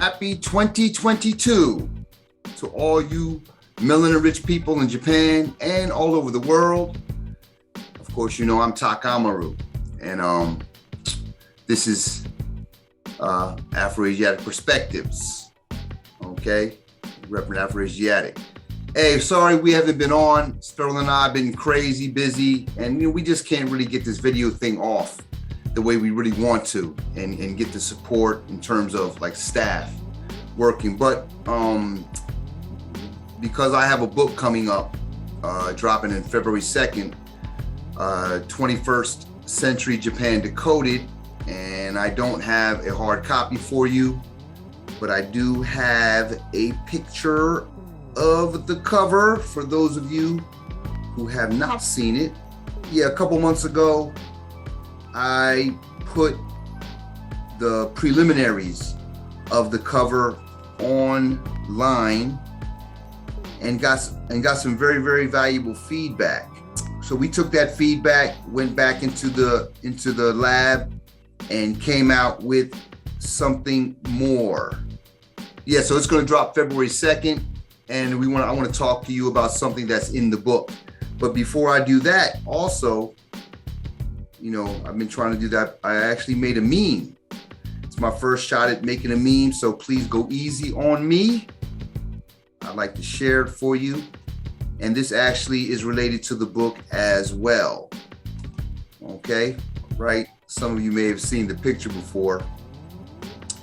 Happy 2022 to all you melanin rich people in Japan and all over the world. Of course, you know I'm Takamaru, and this is Afro-Asiatic Perspectives. Okay, Reverend Afro-Asiatic. Hey, sorry we haven't been on. Sterling and I have been crazy busy, and we just can't really get this video thing off the way we really want to and get the support in terms of like staff working. But because I have a book coming up, dropping in February 2nd, 21st Century Japan Decoded, and I don't have a hard copy for you, but I do have a picture of the cover for those of you who have not seen it. Yeah, a couple months ago, I put the preliminaries of the cover online and got some very, very valuable feedback. So we took that feedback, went back into the lab, and came out with something more. Yeah, so it's going to drop February 2nd, and I want to talk to you about something that's in the book. But before I do that, also, I've been trying to do that. I actually made a meme. It's my first shot at making a meme, so please go easy on me. I'd like to share it for you. And this actually is related to the book as well. Okay, right? Some of you may have seen the picture before,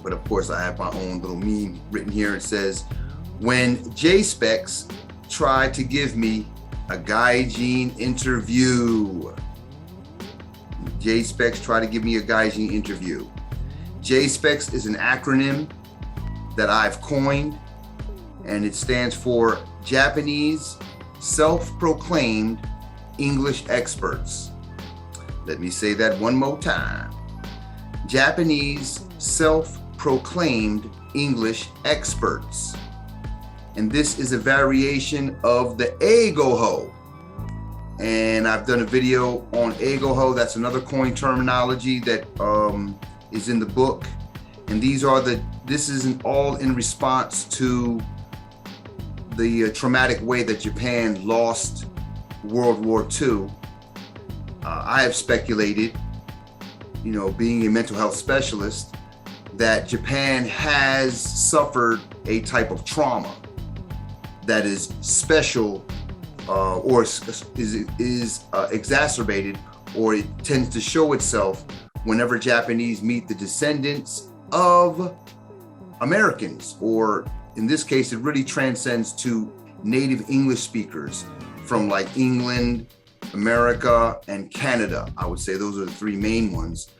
but of course I have my own little meme written here. It says, when J-Specs tried to give me a Gaijin interview. J-Specs tried to give me a Gaijin interview. J-Specs is an acronym that I've coined, and it stands for Japanese Self-Proclaimed English Experts. Let me say that one more time. Japanese Self-Proclaimed English Experts. And this is a variation of the Eigoho. And I've done a video on Eigoho. That's another coin terminology that is in the book. And this isn't all in response to the traumatic way that Japan lost World War II. I have speculated, being a mental health specialist, that Japan has suffered a type of trauma that is special or is exacerbated, or it tends to show itself whenever Japanese meet the descendants of Americans, or in this case, it really transcends to native English speakers from like England, America, and Canada. I would say those are the three main ones.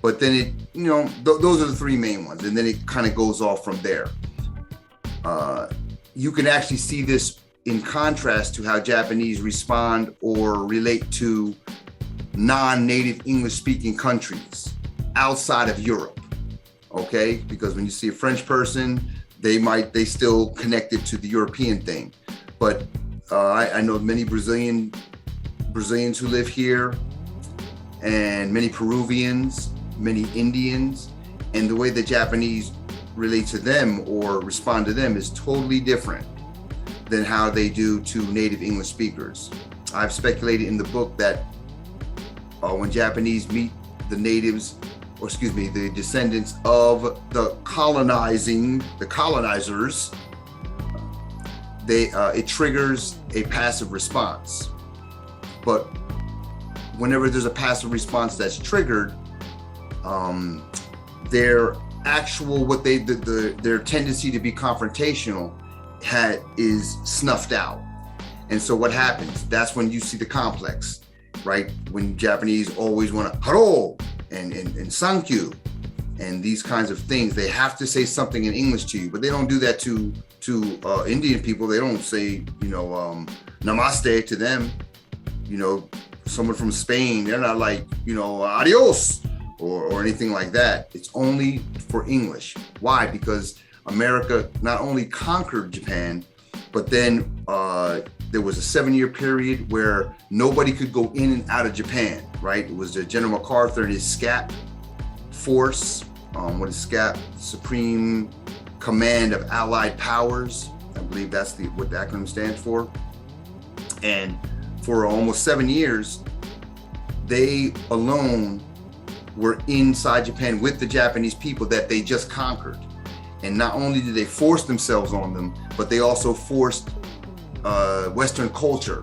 But then those are the three main ones, and then it kind of goes off from there. You can actually see this in contrast to how Japanese respond or relate to non-native English-speaking countries outside of Europe, okay? Because when you see a French person, they still connect it to the European thing. But I know many Brazilians who live here, and many Peruvians, many Indians, and the way the Japanese relate to them or respond to them is totally different than how they do to native English speakers. I've speculated in the book that when Japanese meet the the descendants of the colonizers, it triggers a passive response. But whenever there's a passive response that's triggered, their tendency to be confrontational is snuffed out. And so what happens? That's when you see the complex, right? When Japanese always want to haro and thank you and these kinds of things. They have to say something in English to you, but they don't do that to Indian people. They don't say, namaste to them. Someone from Spain, they're not like, adios or anything like that. It's only for English. Why? Because America not only conquered Japan, but then there was a 7-year period where nobody could go in and out of Japan, right? It was General MacArthur and his SCAP force. What is SCAP? Supreme command of allied powers. I believe that's what the acronym stands for. And for almost 7 years, they alone were inside Japan with the Japanese people that they just conquered. And not only did they force themselves on them, but they also forced Western culture.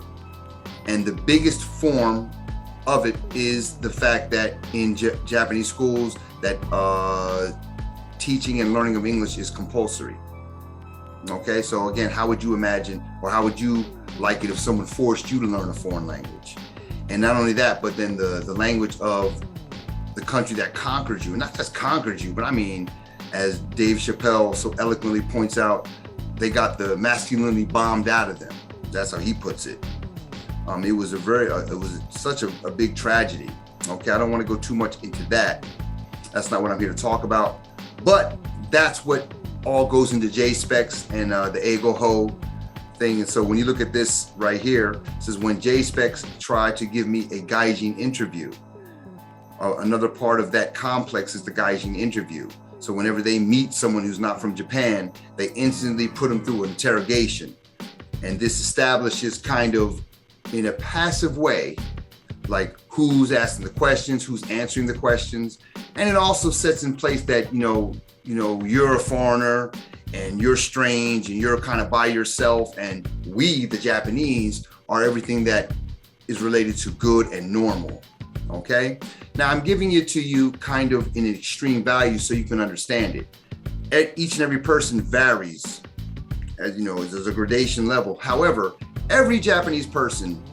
And the biggest form of it is the fact that in Japanese schools that teaching and learning of English is compulsory. Okay, so again, how would you imagine, or how would you like it if someone forced you to learn a foreign language? And not only that, but then the language of the country that conquered you, and not just conquered you, but I mean, as Dave Chappelle so eloquently points out, they got the masculinity bombed out of them. That's how he puts it. It was such a big tragedy. Okay, I don't want to go too much into that. That's not what I'm here to talk about. But that's what all goes into J-Specs and the Ego Ho thing. And so when you look at this right here, it says, when J-Specs tried to give me a Gaijin interview. Another part of that complex is the Gaijin interview. So whenever they meet someone who's not from Japan, they instantly put them through an interrogation. And this establishes kind of in a passive way, like who's asking the questions, who's answering the questions. And it also sets in place that, you're a foreigner and you're strange and you're kind of by yourself. And we, the Japanese, are everything that is related to good and normal. Okay. Now I'm giving it to you kind of in extreme value so you can understand it. Each and every person varies, as you know, there's a gradation level. However, every Japanese person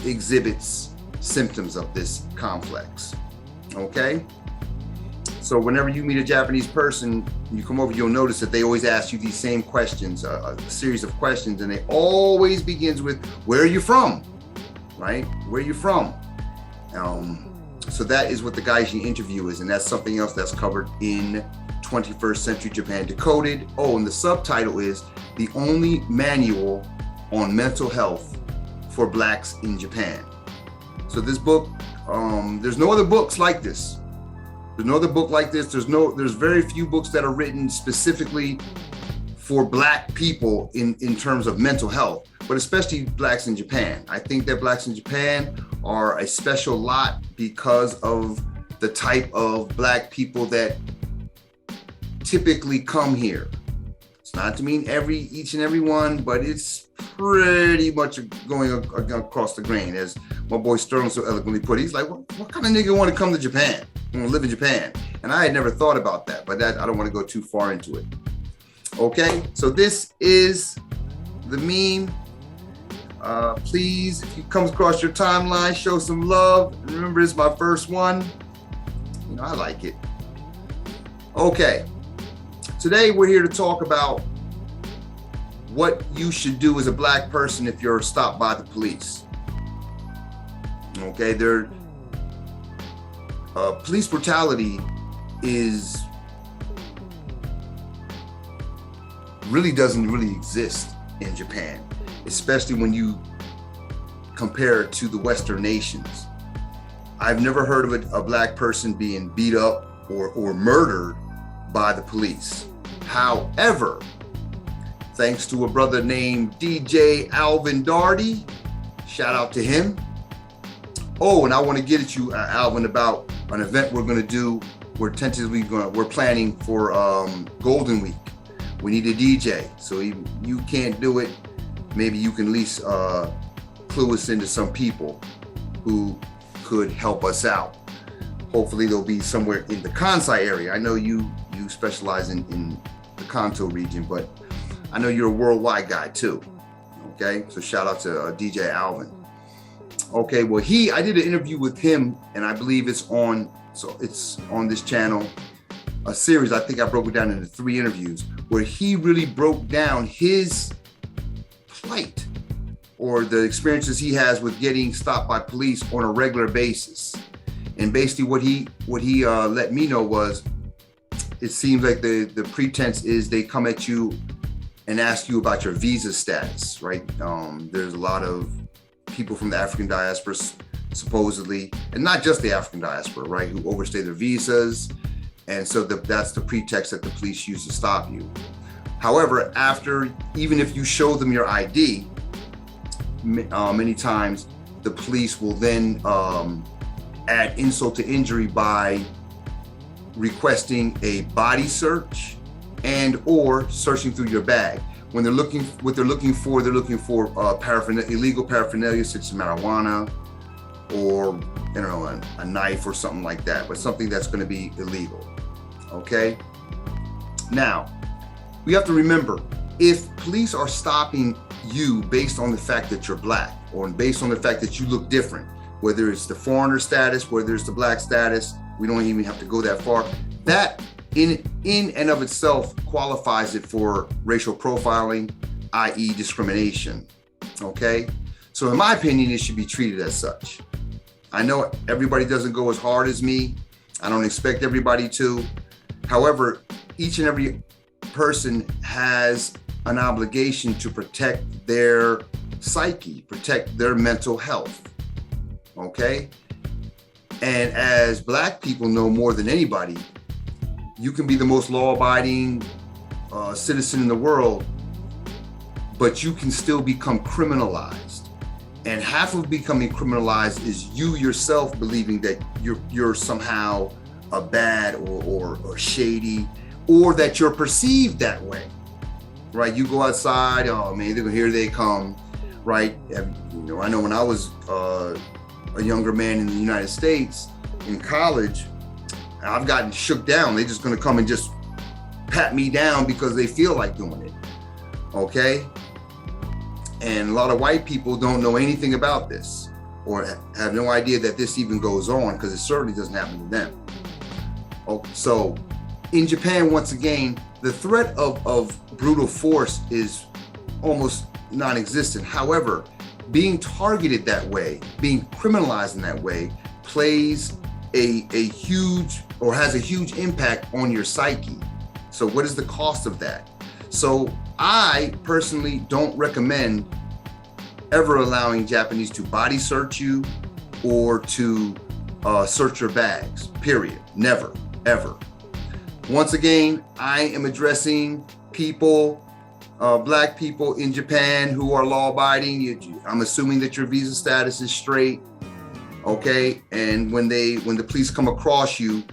exhibits symptoms of this complex. Okay. So whenever you meet a Japanese person, you come over, you'll notice that they always ask you these same questions, a series of questions, and it always begins with, where are you from? Right? Where are you from? So that is what the Gaijin interview is, and that's something else that's covered in 21st Century Japan Decoded. Oh, and the subtitle is The Only Manual on Mental Health for Blacks in Japan. So this book, there's no other books like this. There's no other book like this. There's very few books that are written specifically for Black people in terms of mental health, but especially Blacks in Japan. I think that Blacks in Japan are a special lot because of the type of Black people that typically come here. It's not to mean each and every one, but it's pretty much going across the grain. As my boy Sterling so eloquently put it, he's like, what kind of nigga want to come to Japan? Want to live in Japan? And I had never thought about that, but I don't want to go too far into it. Okay, so this is the meme. Please, if you come across your timeline, show some love. Remember, it's my first one. I like it. Okay, today we're here to talk about what you should do as a Black person if you're stopped by the police. Okay, police brutality doesn't really exist in Japan, especially when you compare it to the Western nations. I've never heard of a Black person being beat up or murdered by the police. However, thanks to a brother named DJ Alvin Darty, shout out to him. Oh, and I want to get at you, Alvin, about an event we're going to do. We're planning for Golden Week. We need a DJ, so you can't do it. Maybe you can at least clue us into some people who could help us out. Hopefully they'll be somewhere in the Kansai area. I know you specialize in the Kanto region, but I know you're a worldwide guy too. Okay, so shout out to DJ Alvin. Okay, well I did an interview with him, and I believe it's on this channel, a series. I think I broke it down into 3 interviews where he really broke down his plight or the experiences he has with getting stopped by police on a regular basis. And basically what he let me know was, it seems like the pretense is they come at you and ask you about your visa status, right? There's a lot of people from the African diaspora, supposedly, and not just the African diaspora, right, who overstay their visas. And so that's the pretext that the police use to stop you. However, even if you show them your ID, many times the police will then add insult to injury by requesting a body search and or searching through your bag. When they're looking for illegal paraphernalia such as marijuana or a knife or something like that, but something that's going to be illegal. Okay. Now, we have to remember, if police are stopping you based on the fact that you're black or based on the fact that you look different, whether it's the foreigner status, whether it's the black status, we don't even have to go that far. That in and of itself qualifies it for racial profiling, i.e. discrimination. Okay. So in my opinion, it should be treated as such. I know everybody doesn't go as hard as me. I don't expect everybody to. However, each and every person has an obligation to protect their psyche, protect their mental health. Okay? And as Black people know more than anybody, you can be the most law-abiding citizen in the world, but you can still become criminalized. And half of becoming criminalized is you yourself believing that you're somehow a bad or shady, or that you're perceived that way, right? You go outside, oh man, here they come, right? I know when I was a younger man in the United States in college, I've gotten shook down. They're just gonna come and just pat me down because they feel like doing it, okay? And a lot of white people don't know anything about this or have no idea that this even goes on, because it certainly doesn't happen to them. So in Japan, once again, the threat of brutal force is almost non-existent. However, being targeted that way, being criminalized in that way, plays a huge, or has a huge impact on your psyche. So what is the cost of that? So I personally don't recommend ever allowing Japanese to body search you or to search your bags, period. Never, ever. Once again, I am addressing people, Black people in Japan who are law-abiding. I'm assuming that your visa status is straight, okay? And when the police come across you,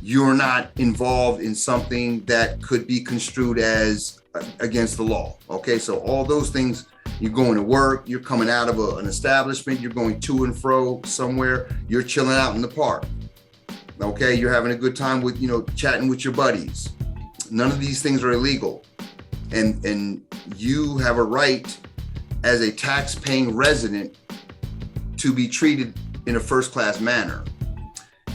you're not involved in something that could be construed as against the law, okay? So all those things, you're going to work, you're coming out of an establishment, you're going to and fro somewhere, you're chilling out in the park, okay? You're having a good time with, chatting with your buddies. None of these things are illegal. And you have a right as a tax-paying resident to be treated in a first-class manner.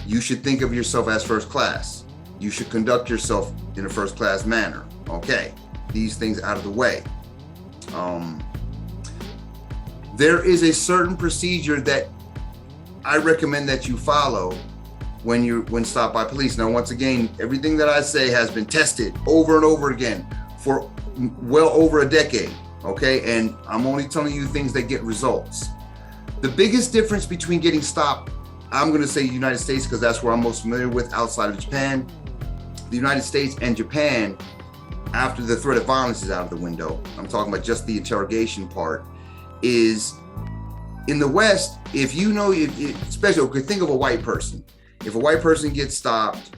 You should think of yourself as first class. You should conduct yourself in a first-class manner. Okay, these things out of the way. There is a certain procedure that I recommend that you follow when stopped by police. Now, once again, everything that I say has been tested over and over again for well over a decade, okay? And I'm only telling you things that get results. The biggest difference between getting stopped, I'm gonna say United States because that's where I'm most familiar with outside of Japan. The United States and Japan, after the threat of violence is out of the window, I'm talking about just the interrogation part, is in the West, if you know, especially think of a white person. If a white person gets stopped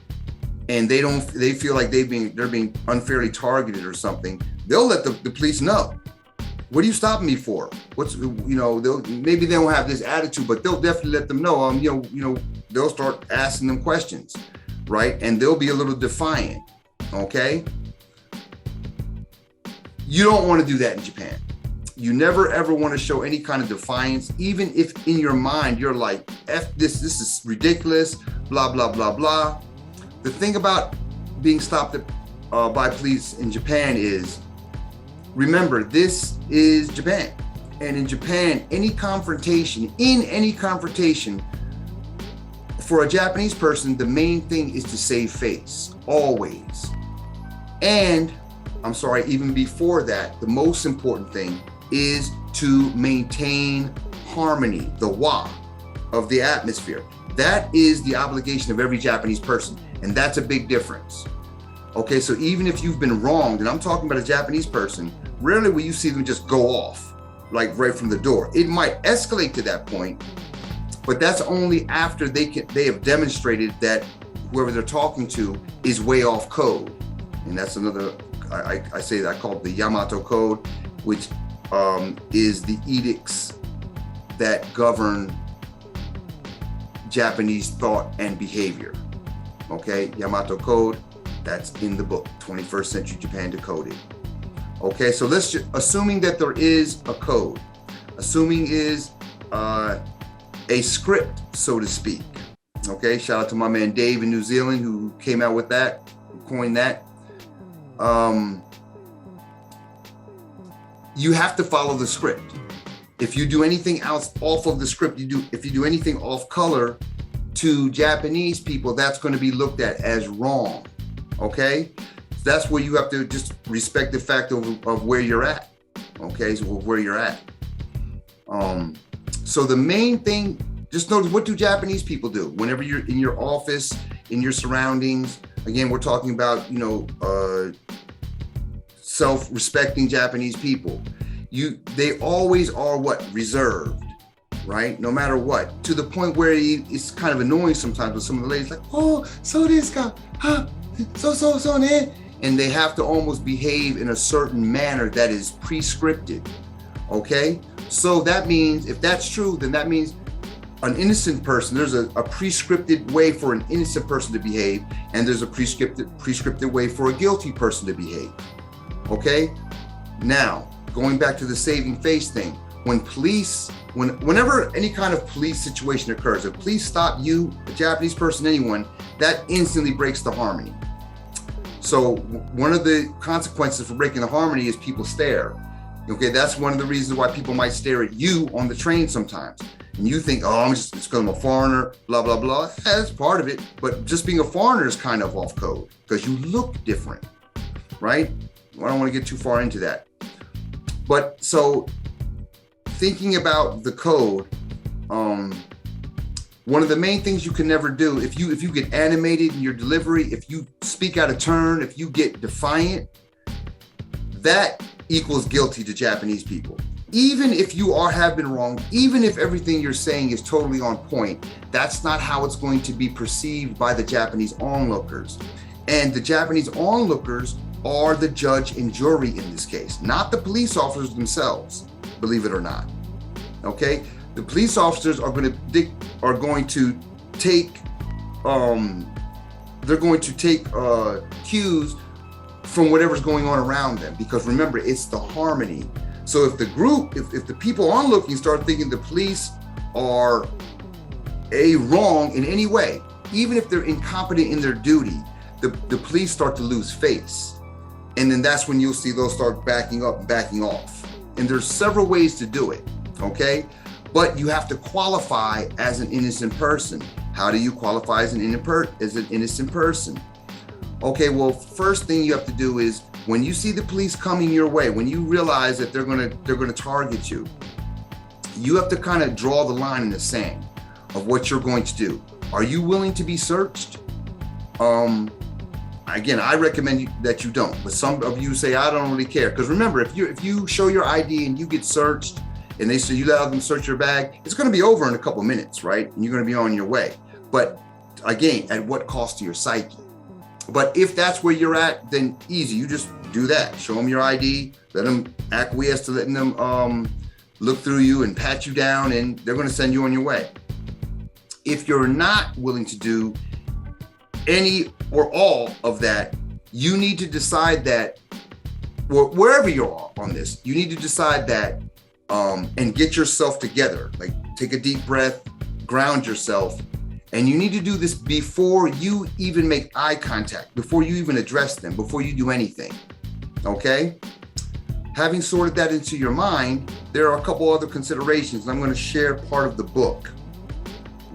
and they feel like they're being unfairly targeted or something, they'll let the police know. What are you stopping me for? Maybe they don't have this attitude, but they'll definitely let them know. They'll start asking them questions, right? And they'll be a little defiant, okay? You don't want to do that in Japan. You never ever want to show any kind of defiance, even if in your mind you're like, F this is ridiculous, blah, blah, blah, blah. The thing about being stopped by police in Japan is, remember, this is Japan. And in Japan, any confrontation, for a Japanese person, the main thing is to save face, always. And I'm sorry, even before that, the most important thing is to maintain harmony, the wa of the atmosphere. That is the obligation of every Japanese person. And that's a big difference. Okay, so even if you've been wronged, and I'm talking about a Japanese person, rarely will you see them just go off, like right from the door. It might escalate to that point, but that's only after they have demonstrated that whoever they're talking to is way off code. And that's another, I say that I call it the Yamato Code, which is the edicts that govern Japanese thought and behavior. Okay, Yamato Code, that's in the book, 21st Century Japan Decoded. Okay, so let's just, assuming that there is a code, assuming is a script, so to speak. Okay, shout out to my man Dave in New Zealand who came out with that, who coined that. You have to follow the script. If you do anything else off of the script, if you do anything off color to Japanese people, that's going to be looked at as wrong. Okay, that's where you have to just respect the fact of where you're at. Okay, so where you're at. So the main thing, just notice, what do Japanese people do whenever you're in your office, in your surroundings? Again, we're talking about, self-respecting Japanese people. They always are what? Reserved, right? No matter what, to the point where it's kind of annoying sometimes with some of the ladies, like, oh, so desu ka, huh? So ne. And they have to almost behave in a certain manner that is prescripted. Okay, so that means, if that's true, then that means an innocent person, there's a prescripted way for an innocent person to behave, and there's a prescripted way for a guilty person to behave. Okay, now going back to the saving face thing, whenever any kind of police situation occurs, if police stop you, a Japanese person, anyone, that instantly breaks the harmony. So one of the consequences for breaking the harmony is people stare. Okay, that's one of the reasons why people might stare at you on the train sometimes. And you think, oh, it's because I'm a foreigner, blah, blah, blah. Yeah, that's part of it. But just being a foreigner is kind of off code because you look different, right? I don't want to get too far into that. But so thinking about the code, one of the main things you can never do, if you get animated in your delivery, if you speak out of turn, if you get defiant, that equals guilty to Japanese people. Even if you have been wrong, even if everything you're saying is totally on point, that's not how it's going to be perceived by the Japanese onlookers. And the Japanese onlookers are the judge and jury in this case, not the police officers themselves, believe it or not. Okay, the police officers are going to take cues from whatever's going on around them, because remember, it's the harmony. So if the people onlooking start thinking the police are wrong in any way, even if they're incompetent in their duty, the police start to lose face. And then that's when you'll see they'll start backing up and backing off. And there's several ways to do it, okay? But you have to qualify as an innocent person. How do you qualify as an innocent person? Okay, well, first thing you have to do is, when you see the police coming your way, when you realize that they're gonna target you, you have to kind of draw the line in the sand of what you're going to do. Are you willing to be searched? Again, I recommend that you don't, but some of you say, I don't really care. Because remember, if you show your ID and you get searched, and you allow them to search your bag, it's gonna be over in a couple minutes, right? And you're gonna be on your way. But again, at what cost to your psyche? But if that's where you're at, then easy, you just do that. Show them your ID, let them acquiesce to letting them look through you and pat you down, and they're gonna send you on your way. If you're not willing to do any or all of that, you need to decide that, wherever you are on this, you need to decide that and get yourself together. Like, take a deep breath, ground yourself, and you need to do this before you even make eye contact, before you even address them, before you do anything, okay? Having sorted that into your mind, there are a couple other considerations. I'm going to share part of the book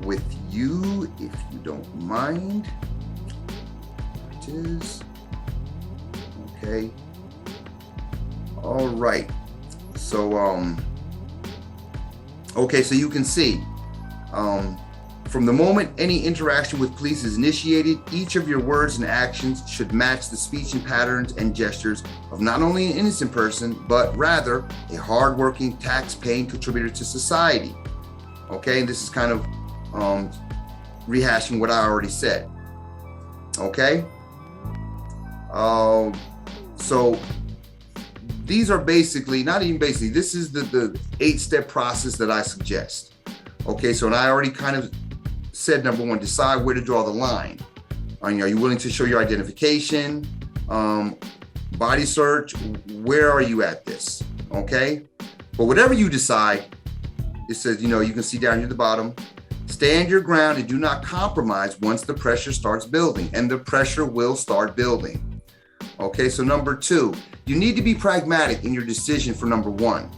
with you, if you don't mind. It is. Okay. All right. So, okay, so you can see, From the moment any interaction with police is initiated, each of your words and actions should match the speech and patterns and gestures of not only an innocent person, but rather a hardworking, tax-paying contributor to society. Okay, and this is kind of rehashing what I already said. Okay, so these are basically, not even basically, this is the 8-step process that I suggest. Okay, so and I already kind of said, number 1, decide where to draw the line. Are you willing to show your identification? Body search, where are you at this? Okay, but whatever you decide, it says, you can see down here at the bottom, stand your ground and do not compromise once the pressure starts building, and the pressure will start building. Okay, so number 2, you need to be pragmatic in your decision for number 1.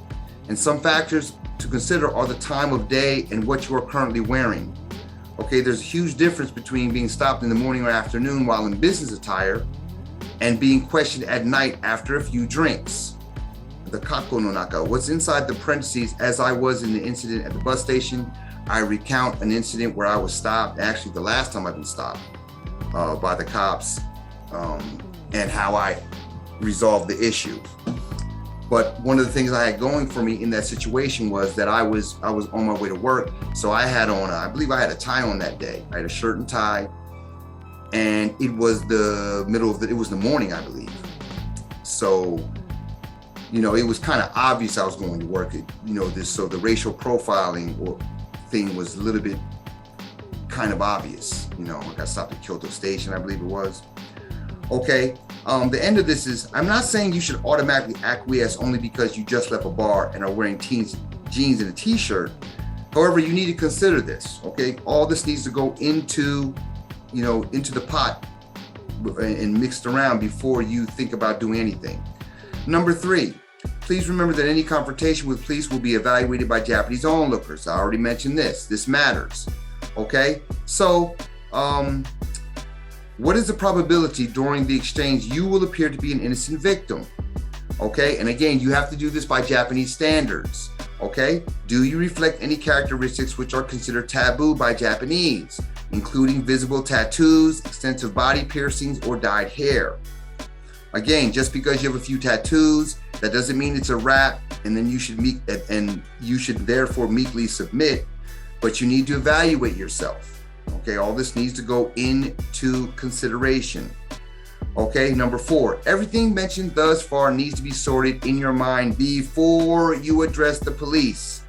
And some factors to consider are the time of day and what you are currently wearing. Okay, there's a huge difference between being stopped in the morning or afternoon while in business attire and being questioned at night after a few drinks. The kako no naka, what's inside the parentheses, as I was in the incident at the bus station, I recount an incident where I was stopped, actually the last time I've been stopped by the cops, and how I resolved the issue. But one of the things I had going for me in that situation was that I was on my way to work. So I had on, I believe I had a tie on that day. I had a shirt and tie, and it was the middle of it was the morning, I believe. So, it was kind of obvious I was going to work. So the racial profiling thing was a little bit kind of obvious. I got stopped at Kyoto Station, I believe it was. Okay, the end of this is, I'm not saying you should automatically acquiesce only because you just left a bar and are wearing jeans and a t-shirt. However, you need to consider this, okay? All this needs to go into the pot and mixed around before you think about doing anything. Number 3, please remember that any confrontation with police will be evaluated by Japanese onlookers. I already mentioned this. This matters, okay? So, what is the probability during the exchange you will appear to be an innocent victim? Okay, and again, you have to do this by Japanese standards. Okay, do you reflect any characteristics which are considered taboo by Japanese, including visible tattoos, extensive body piercings, or dyed hair? Again, just because you have a few tattoos, that doesn't mean it's a wrap, and then you should therefore meekly submit, but you need to evaluate yourself. Okay, all this needs to go into consideration. Okay, number 4, everything mentioned thus far needs to be sorted in your mind before you address the police.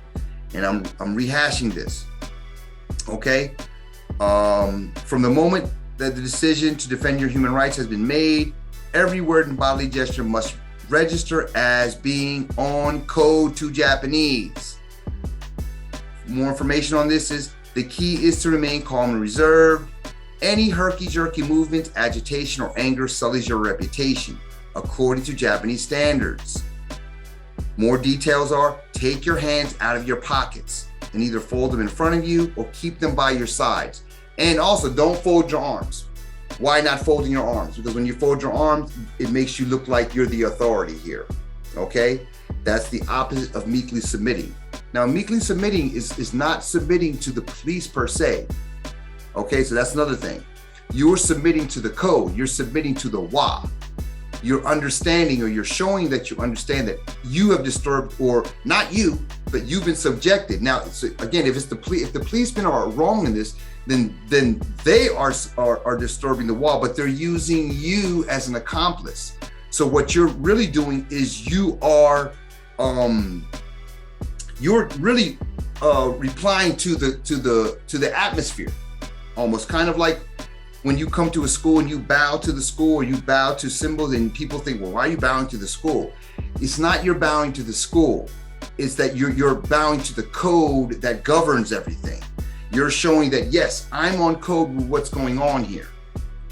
And I'm rehashing this. Okay, from the moment that the decision to defend your human rights has been made, every word and bodily gesture must register as being on code to Japanese. More information on this is, the key is to remain calm and reserved. Any herky-jerky movement, agitation, or anger sullies your reputation, according to Japanese standards. More details are, take your hands out of your pockets and either fold them in front of you or keep them by your sides. And also, don't fold your arms. Why not folding your arms? Because when you fold your arms, it makes you look like you're the authority here, okay? That's the opposite of meekly submitting. Now, meekly submitting is not submitting to the police per se. Okay, so that's another thing. You're submitting to the code. You're submitting to the wa. You're understanding, or you're showing that you understand that you have disturbed, or not you, but you've been subjected. Now, again, if the policemen are wrong in this, then they are disturbing the wa, but they're using you as an accomplice. So what you're really doing is you're really replying to the atmosphere, almost kind of like when you come to a school and you bow to the school, or you bow to symbols, and people think, well, why are you bowing to the school? It's not you're bowing to the school. It's that you're bowing to the code that governs everything. You're showing that, yes, I'm on code with what's going on here,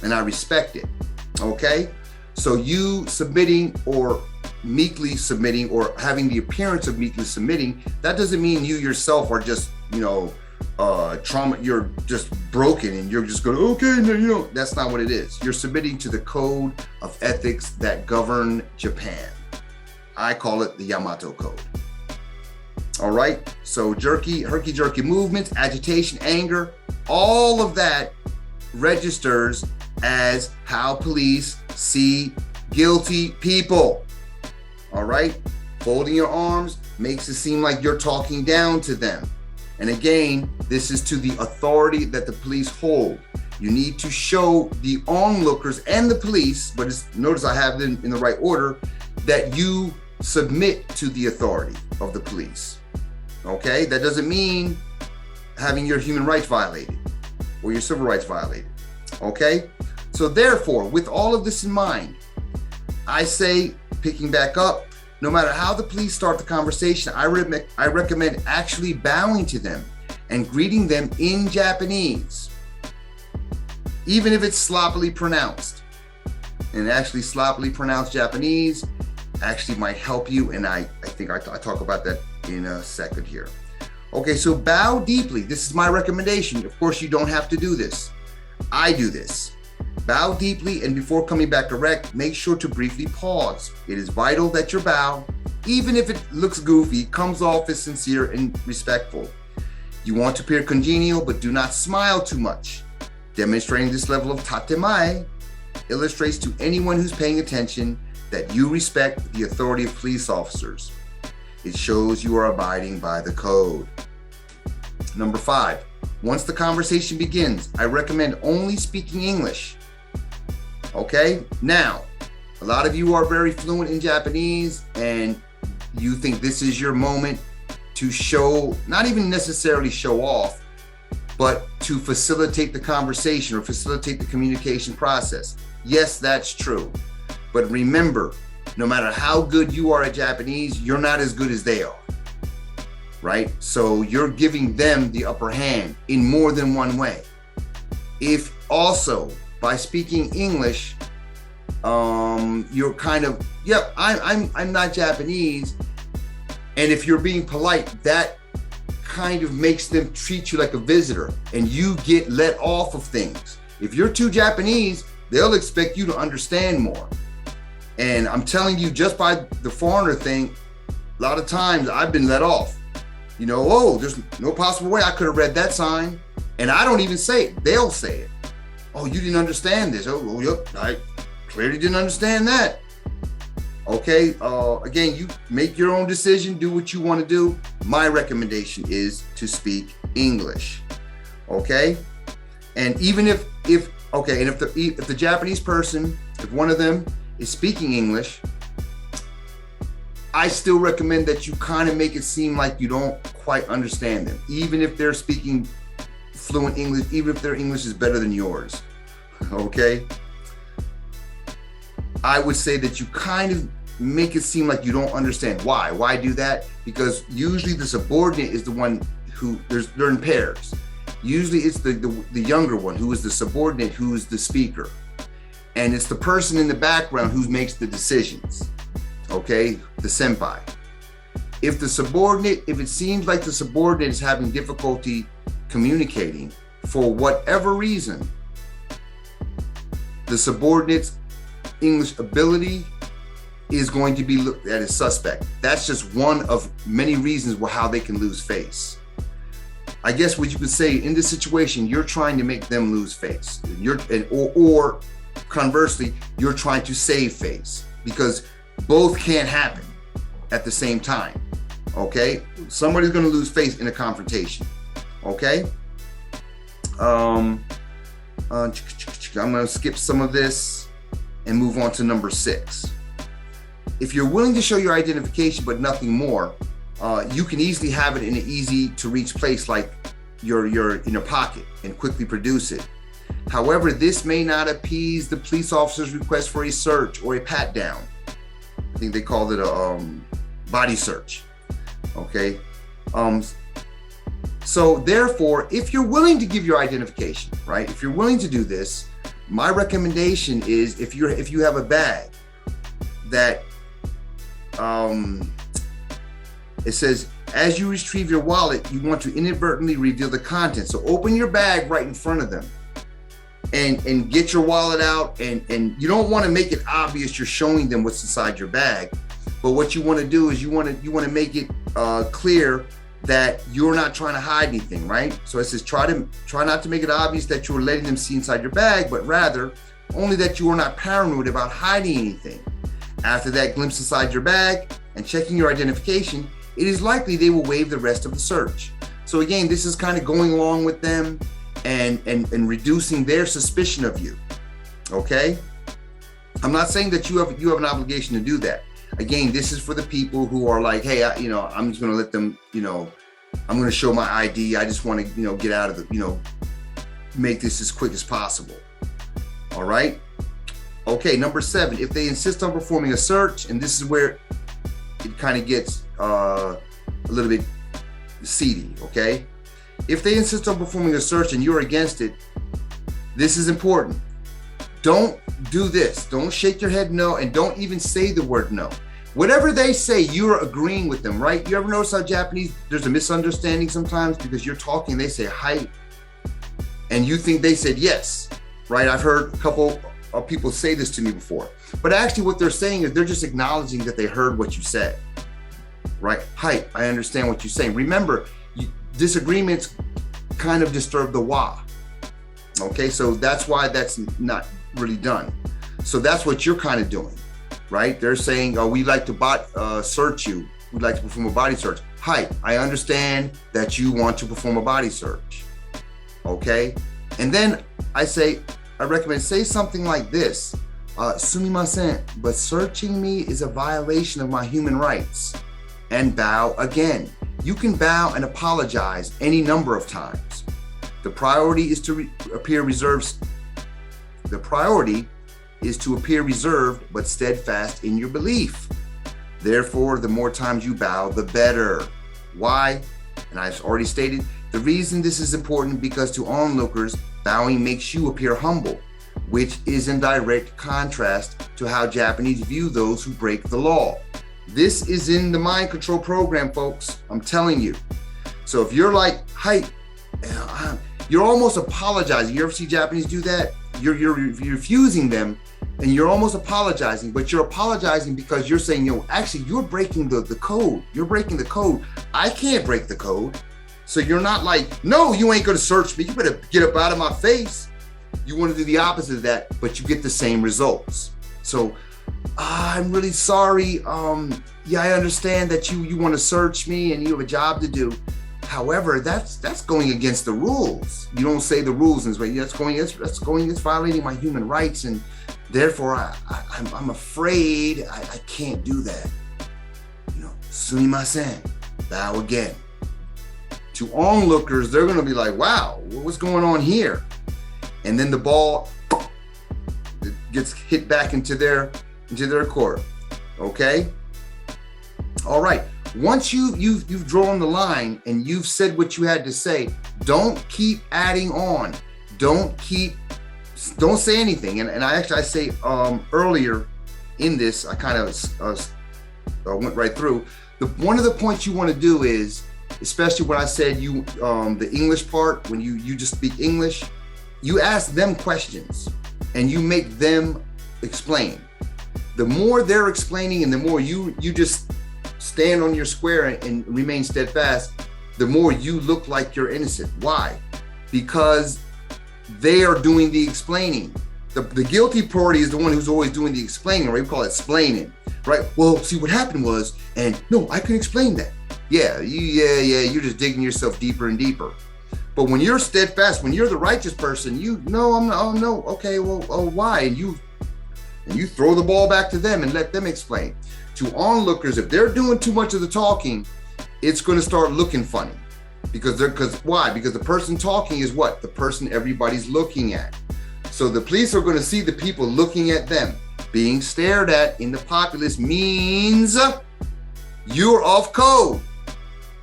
and I respect it. Okay? So you submitting, or meekly submitting, or having the appearance of meekly submitting, that doesn't mean you yourself are just, trauma, you're just broken and you're just going, okay, that's not what it is. You're submitting to the code of ethics that govern Japan. I call it the Yamato Code. All right. So herky-jerky movements, agitation, anger, all of that registers as how police see guilty people. All right. Folding your arms makes it seem like you're talking down to them. And again, this is to the authority that the police hold. You need to show the onlookers and the police, but notice I have them in the right order, that you submit to the authority of the police. Okay, that doesn't mean having your human rights violated or your civil rights violated. Okay, so therefore, with all of this in mind, I say, picking back up, no matter how the police start the conversation, I recommend actually bowing to them and greeting them in Japanese, even if it's sloppily pronounced. And actually sloppily pronounced Japanese actually might help you, and I think I talk about that in a second here. Okay, so bow deeply. This is my recommendation. Of course, you don't have to do this. I do this. Bow deeply, and before coming back direct, make sure to briefly pause. It is vital that your bow, even if it looks goofy, comes off as sincere and respectful. You want to appear congenial, but do not smile too much. Demonstrating this level of tatemae illustrates to anyone who's paying attention that you respect the authority of police officers. It shows you are abiding by the code. Number 5, once the conversation begins, I recommend only speaking English. Okay, now, a lot of you are very fluent in Japanese and you think this is your moment to show, not even necessarily show off, but to facilitate the conversation or facilitate the communication process. Yes, that's true. But remember, no matter how good you are at Japanese, you're not as good as they are, right? So you're giving them the upper hand in more than one way. If also, by speaking English, you're kind of, yep, I'm not Japanese. And if you're being polite, that kind of makes them treat you like a visitor and you get let off of things. If you're too Japanese, they'll expect you to understand more. And I'm telling you, just by the foreigner thing, a lot of times I've been let off. You know, oh, there's no possible way I could have read that sign. And I don't even say it, they'll say it. Oh, you didn't understand this. Oh, yep, I clearly didn't understand that. Okay, again, you make your own decision, do what you want to do. My recommendation is to speak English, okay? And even if the Japanese person, if one of them is speaking English, I still recommend that you kind of make it seem like you don't quite understand them, even if they're speaking fluent English, even if their English is better than yours, okay? I would say that you kind of make it seem like you don't understand. Why? Why do that? Because usually the subordinate is the one who, they're in pairs. Usually it's the younger one who is the subordinate, who is the speaker. And it's the person in the background who makes the decisions, okay? The senpai. If it seems like the subordinate is having difficulty communicating for whatever reason, the subordinate's English ability is going to be looked at as suspect. That's just one of many reasons how they can lose face. I guess what you could say in this situation, you're trying to make them lose face. Or conversely, you're trying to save face, because both can't happen at the same time. Okay, somebody's going to lose face in a confrontation. Okay, I'm going to skip some of this and move on to number 6. If you're willing to show your identification but nothing more, you can easily have it in an easy to reach place like your in your pocket and quickly produce it. However, this may not appease the police officer's request for a search or a pat down. I think they called it a body search. Okay. So therefore, if you're willing to give your identification, right? If you're willing to do this, my recommendation is if you have a bag that it says, as you retrieve your wallet, you want to inadvertently reveal the contents. So open your bag right in front of them and get your wallet out. And you don't want to make it obvious you're showing them what's inside your bag. But what you want to do is you want to make it clear that you're not trying to hide anything, right? So it says, try not to make it obvious that you're letting them see inside your bag, but rather only that you are not paranoid about hiding anything. After that glimpse inside your bag and checking your identification, it is likely they will waive the rest of the search. So again, this is kind of going along with them and reducing their suspicion of you. Okay? I'm not saying that you have an obligation to do that. Again, this is for the people who are like, hey, I'm just going to let them, I'm going to show my ID. I just want to, get out of the, make this as quick as possible. All right. Okay. Number 7, if they insist on performing a search, and this is where it kind of gets a little bit seedy. Okay. If they insist on performing a search and you're against it, this is important. Don't do this. Don't shake your head no, and don't even say the word no. Whatever they say, you're agreeing with them, right? You ever notice how Japanese, there's a misunderstanding sometimes because you're talking, they say hi, and you think they said yes, right? I've heard a couple of people say this to me before, but actually what they're saying is they're just acknowledging that they heard what you said, right? Hi, I understand what you're saying. Remember, disagreements kind of disturb the wa. Okay, so that's why that's not really done. So that's what you're kind of doing, right? They're saying, oh, we'd like to search you. We'd like to perform a body search. Hi, I understand that you want to perform a body search. Okay, and then I recommend say something like this. Sumimasen, but searching me is a violation of my human rights. And bow again. You can bow and apologize any number of times. The priority is to appear reserved. The priority is to appear reserved but steadfast in your belief. Therefore, the more times you bow, the better. Why? And I've already stated, the reason this is important because to onlookers, bowing makes you appear humble, which is in direct contrast to how Japanese view those who break the law. This is in the mind control program, folks. I'm telling you. So if you're like, hi, you're almost apologizing. You ever see Japanese do that? You're refusing them and you're almost apologizing, but you're apologizing because you're saying, actually you're breaking the code. You're breaking the code. I can't break the code. So you're not like, no, you ain't gonna search me. You better get up out of my face. You want to do the opposite of that, but you get the same results. So I'm really sorry. Yeah, I understand that you want to search me and you have a job to do. However, that's going against the rules. You don't say the rules in this way. That's violating my human rights, and therefore I'm afraid I can't do that. Sumimasen, bow again. To onlookers, they're going to be like, wow, what's going on here? And then the ball gets hit back into their court. Okay. All right. Once you've drawn the line and you've said what you had to say, don't keep adding on. Don't say anything. And I say earlier in this, I kind of went right through. One of the points you want to do is, especially when I said the English part, when you just speak English, you ask them questions and you make them explain. The more they're explaining and the more you just stand on your square and remain steadfast, the more you look like you're innocent. Why? Because they are doing the explaining. The guilty party is the one who's always doing the explaining, right? We call it explaining, right? Well, see, what happened was, and no, I can explain that. Yeah, you're just digging yourself deeper and deeper. But when you're steadfast, when you're the righteous person, okay, well, why? And you throw the ball back to them and let them explain. To onlookers, if they're doing too much of the talking, it's going to start looking funny. Why? Because the person talking is what? The person everybody's looking at. So the police are going to see the people looking at them. Being stared at in the populace means you're off code.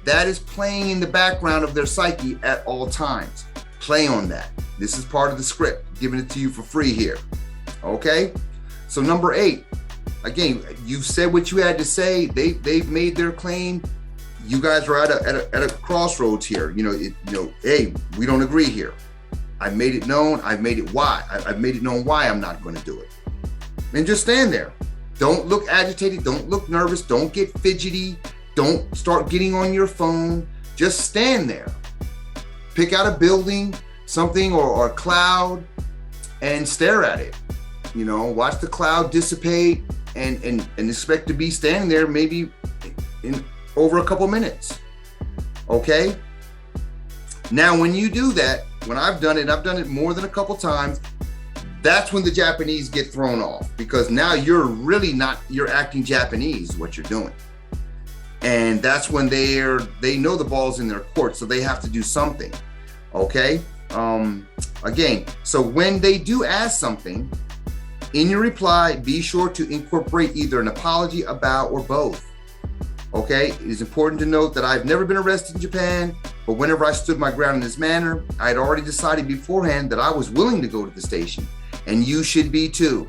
That is playing in the background of their psyche at all times. Play on that. This is part of the script, giving it to you for free here. Okay? So number 8, again, you've said what you had to say. They've made their claim. You guys are at a crossroads here. Hey, we don't agree here. I've made it known. I've made it known why I'm not going to do it. And just stand there. Don't look agitated. Don't look nervous. Don't get fidgety. Don't start getting on your phone. Just stand there. Pick out a building, something, or a cloud, and stare at it. You know, watch the cloud dissipate and expect to be standing there maybe in over a couple minutes. Okay? Now, when you do that, when I've done it more than a couple times, that's when the Japanese get thrown off, because now you're acting Japanese, what you're doing. And that's when they know the ball's in their court, so they have to do something. Okay? Again, so when they do ask something, in your reply, be sure to incorporate either an apology, about, or both. Okay? It is important to note that I've never been arrested in Japan, but whenever I stood my ground in this manner, I had already decided beforehand that I was willing to go to the station, and you should be too.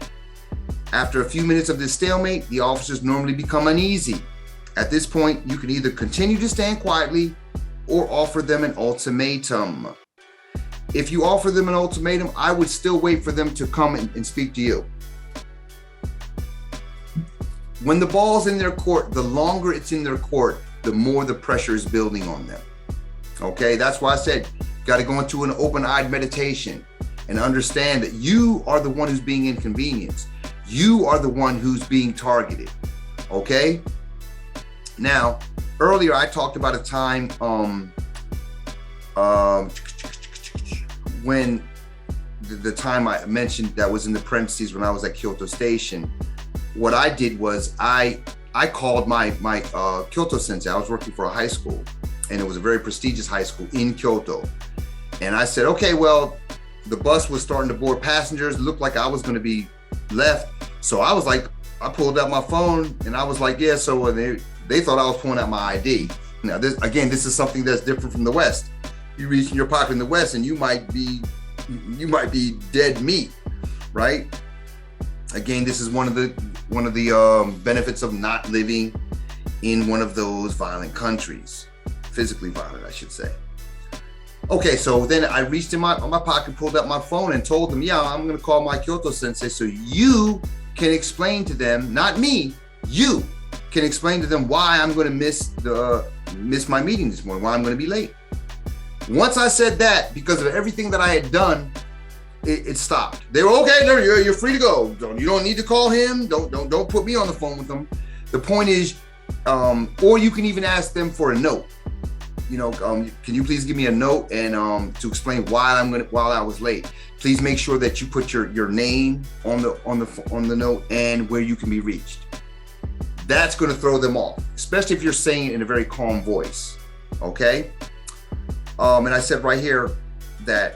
After a few minutes of this stalemate, the officers normally become uneasy. At this point, you can either continue to stand quietly or offer them an ultimatum. If you offer them an ultimatum, I would still wait for them to come and speak to you. When the ball's in their court, the longer it's in their court, the more the pressure is building on them. Okay, that's why I said, you got to go into an open-eyed meditation and understand that you are the one who's being inconvenienced. You are the one who's being targeted. Okay? Now, earlier I talked about a time when the time I mentioned that was in the parentheses when I was at Kyoto Station. What I did was I called my Kyoto sensei. I was working for a high school, and it was a very prestigious high school in Kyoto. And I said, okay, well, the bus was starting to board passengers. It looked like I was going to be left. So I was like, I pulled out my phone and I was like, yeah, so they thought I was pulling out my ID. Now, this is something that's different from the West. You reach in your pocket in the West and you might be dead meat, right? Again, this is one of the benefits of not living in one of those violent countries, physically violent, I should say. Okay, so then I reached in my pocket, pulled out my phone, and told them, yeah, I'm going to call my Kyoto sensei so you can explain to them, not me, you can explain to them why I'm going to miss my meeting this morning, why I'm going to be late. Once I said that, because of everything that I had done, it stopped. They were okay. You're free to go. You don't need to call him. Don't put me on the phone with them. The point is, or you can even ask them for a note. You know, can you please give me a note and to explain why I was late. Please make sure that you put your name on the note and where you can be reached. That's going to throw them off, especially if you're saying it in a very calm voice. Okay. And I said right here that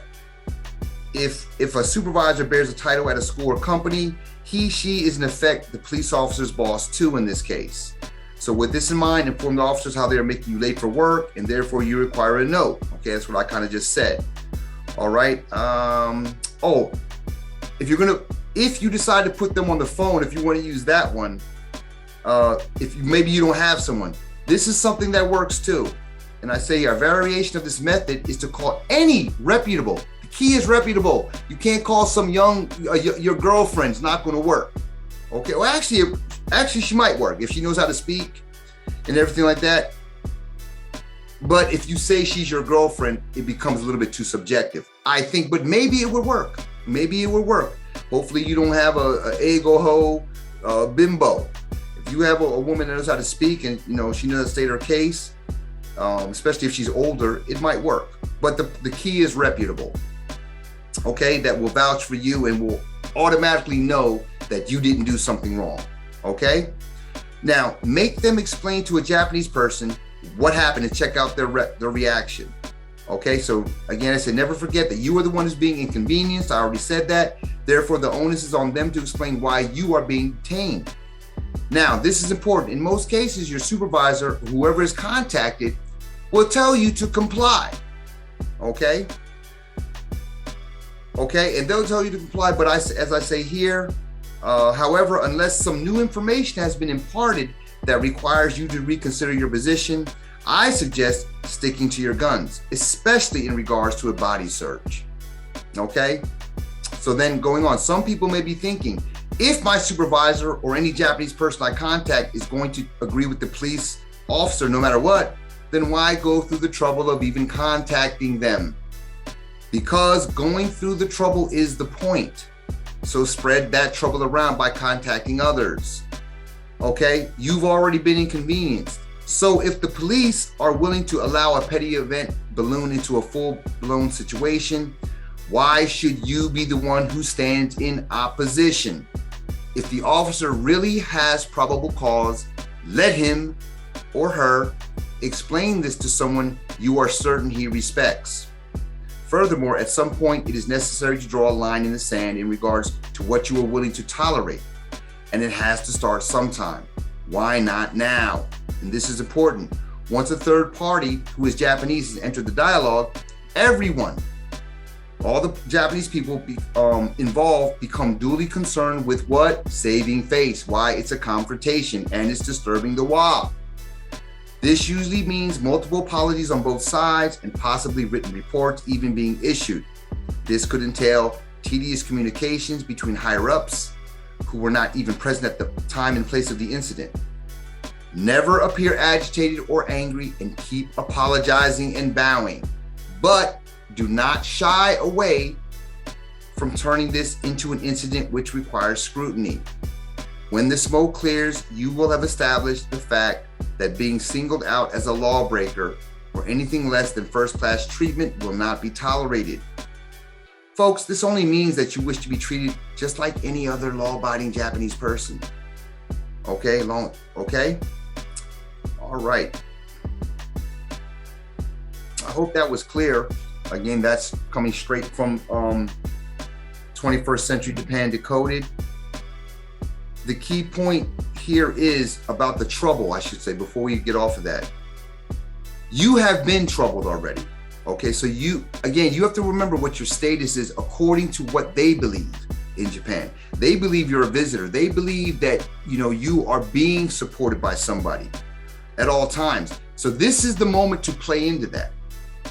if a supervisor bears a title at a school or company, she is in effect the police officer's boss too in this case. So with this in mind, inform the officers how they are making you late for work, and therefore you require a note. Okay, that's what I kind of just said. All right. If you decide to put them on the phone, if you want to use that one, maybe you don't have someone, this is something that works too. And I say a variation of this method is to call any reputable. The key is reputable. You can't call some your girlfriend's not going to work. Okay, well, actually she might work if she knows how to speak and everything like that. But if you say she's your girlfriend, it becomes a little bit too subjective, I think, but maybe it would work. Maybe it would work. Hopefully you don't have a ego ho bimbo. If you have a woman that knows how to speak and she knows how to state her case, especially if she's older, it might work. But the key is reputable. Okay, that will vouch for you and will automatically know that you didn't do something wrong. Okay, now make them explain to a Japanese person what happened and check out their reaction. Okay, so again, I said never forget that you are the one who's being inconvenienced. I already said that. Therefore, the onus is on them to explain why you are being detained. Now, this is important. In most cases, your supervisor, whoever is contacted, will tell you to comply. Okay, and they'll tell you to comply. But as I say here, however, unless some new information has been imparted that requires you to reconsider your position, I suggest sticking to your guns, especially in regards to a body search. Okay? So then going on, some people may be thinking, if my supervisor or any Japanese person I contact is going to agree with the police officer no matter what, then why go through the trouble of even contacting them? Because going through the trouble is the point. So spread that trouble around by contacting others. Okay, you've already been inconvenienced. So if the police are willing to allow a petty event balloon into a full-blown situation, why should you be the one who stands in opposition? If the officer really has probable cause, let him or her explain this to someone you are certain he respects. Furthermore, at some point, it is necessary to draw a line in the sand in regards to what you are willing to tolerate. And it has to start sometime. Why not now? And this is important. Once a third party who is Japanese has entered the dialogue, everyone, all the Japanese people involved become duly concerned with what? Saving face. Why? It's a confrontation and it's disturbing the wa. This usually means multiple apologies on both sides and possibly written reports even being issued. This could entail tedious communications between higher-ups who were not even present at the time and place of the incident. Never appear agitated or angry and keep apologizing and bowing, but do not shy away from turning this into an incident which requires scrutiny. When the smoke clears, you will have established the fact that being singled out as a lawbreaker or anything less than first-class treatment will not be tolerated. Folks, this only means that you wish to be treated just like any other law-abiding Japanese person. Okay, okay? All right. I hope that was clear. Again, that's coming straight from 21st Century Japan Decoded. The key point here is about the trouble, I should say, before we get off of that. You have been troubled already. Okay, so you have to remember what your status is according to what they believe in Japan. They believe you're a visitor. They believe that, you are being supported by somebody at all times. So this is the moment to play into that.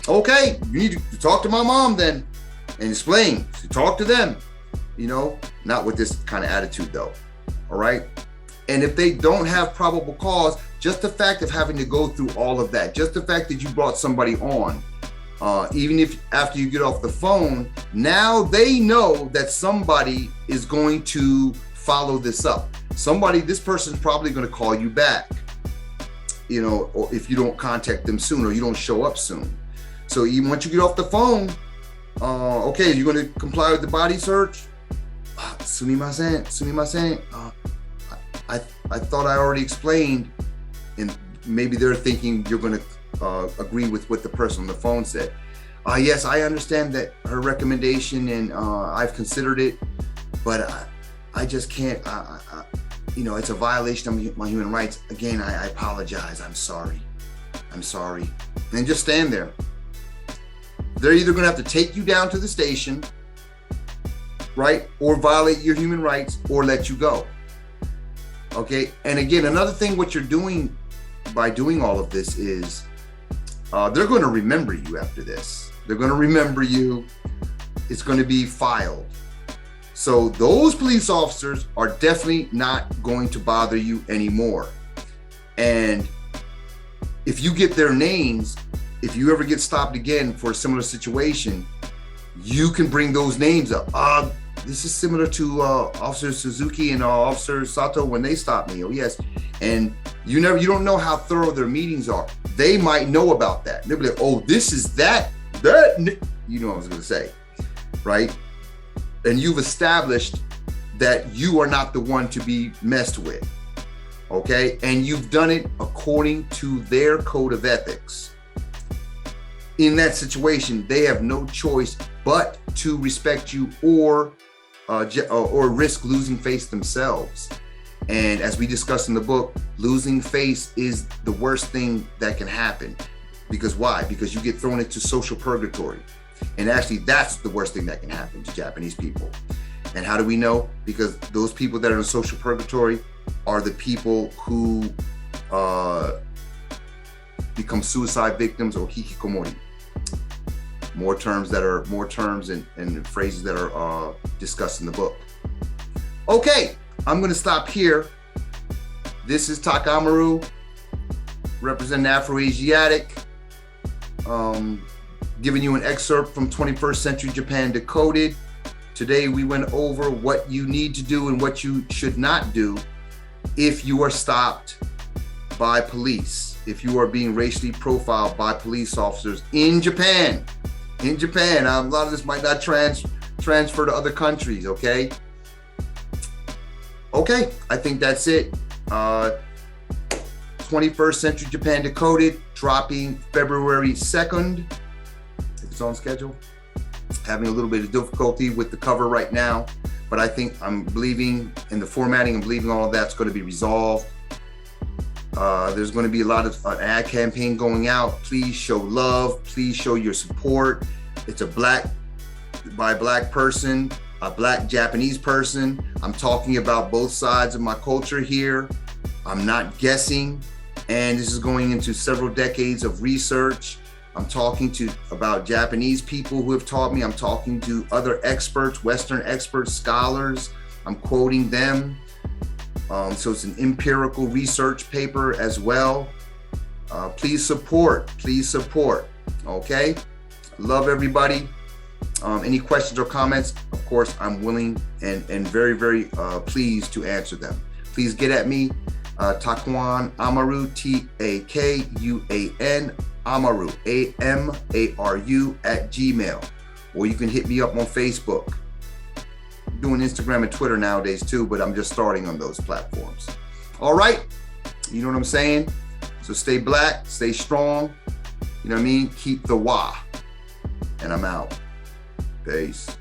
Okay, you need to talk to my mom then and explain, to talk to them, not with this kind of attitude though. All right. And if they don't have probable cause, just the fact of having to go through all of that, just the fact that you brought somebody on, even if after you get off the phone, now they know that somebody is going to follow this up. This person's probably going to call you back, or if you don't contact them soon or you don't show up soon. So even once you get off the phone, okay, you're going to comply with the body search? Sumimasen. I thought I already explained, and maybe they're thinking you're going to agree with what the person on the phone said. Yes, I understand that her recommendation, and I've considered it, but I just can't. It's a violation of my human rights. Again, I apologize. I'm sorry. And just stand there. They're either going to have to take you down to the station, right, or violate your human rights, or let you go. Okay, and again, another thing, what you're doing by doing all of this is they're going to remember you after this. They're going to remember you. It's going to be filed. So those police officers are definitely not going to bother you anymore. And if you get their names, if you ever get stopped again for a similar situation, you can bring those names up. This is similar to Officer Suzuki and Officer Sato when they stopped me. Oh yes, and you don't know how thorough their meetings are. They might know about that. They'll be like, oh, this is that. You know what I was going to say, right? And you've established that you are not the one to be messed with, okay? And you've done it according to their code of ethics. In that situation, they have no choice but to respect you or risk losing face themselves. And as we discussed in the book, losing face is the worst thing that can happen. Because why? Because you get thrown into social purgatory. And actually, that's the worst thing that can happen to Japanese people. And how do we know? Because those people that are in social purgatory are the people who become suicide victims or hikikomori. More terms and phrases that are discussed in the book. Okay, I'm going to stop here. This is Takamaru representing Afro-Asiatic, giving you an excerpt from 21st Century Japan Decoded. Today we went over what you need to do and what you should not do if you are stopped by police, if you are being racially profiled by police officers in Japan. In Japan, a lot of this might not transfer to other countries, okay? Okay, I think that's it. 21st Century Japan Decoded, dropping February 2nd, if it's on schedule. Having a little bit of difficulty with the cover right now, but I think I'm believing in the formatting and believing all of that's going to be resolved. There's going to be a lot of an ad campaign going out. Please show love. Please show your support. It's a black person, a black Japanese person. I'm talking about both sides of my culture here. I'm not guessing. And this is going into several decades of research. I'm talking about Japanese people who have taught me. I'm talking to other experts, Western experts, scholars. I'm quoting them. So it's an empirical research paper as well. Please support, okay? Love everybody. Any questions or comments, of course, I'm willing and very, very pleased to answer them. Please get at me, Takuan Amaru, Takuan Amaru, AMARU @gmail, or you can hit me up on Facebook. I'm doing Instagram and Twitter nowadays too, but I'm just starting on those platforms. All right, you know what I'm saying? So stay black, stay strong, you know what I mean? Keep the wa, and I'm out. Peace.